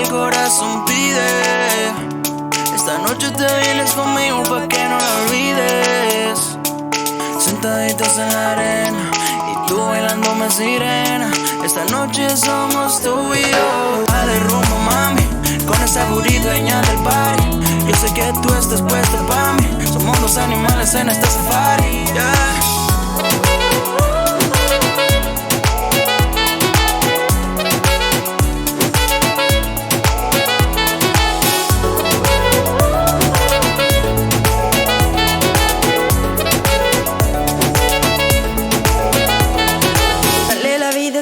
el corazón pide. Esta noche te vienes conmigo pa' que no la olvides. Sentaditos en la arena y tú bailándome sirena. Esta noche somos tú y yo. Dale rumbo, mami, con esa booty dueña del party. Yo sé que tú estás puesto pa' mí. Somos dos animales en este safari, yeah.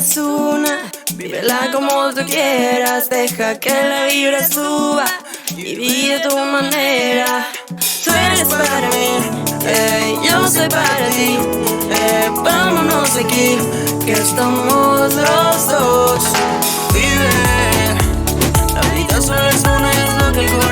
Es una, vívela como tú quieras, deja que la vibra suba y vive a tu manera. Tú eres para mí, yo soy para ti, vámonos de aquí, que estamos los dos. Vive, la vida solo es una y es lo que el corazón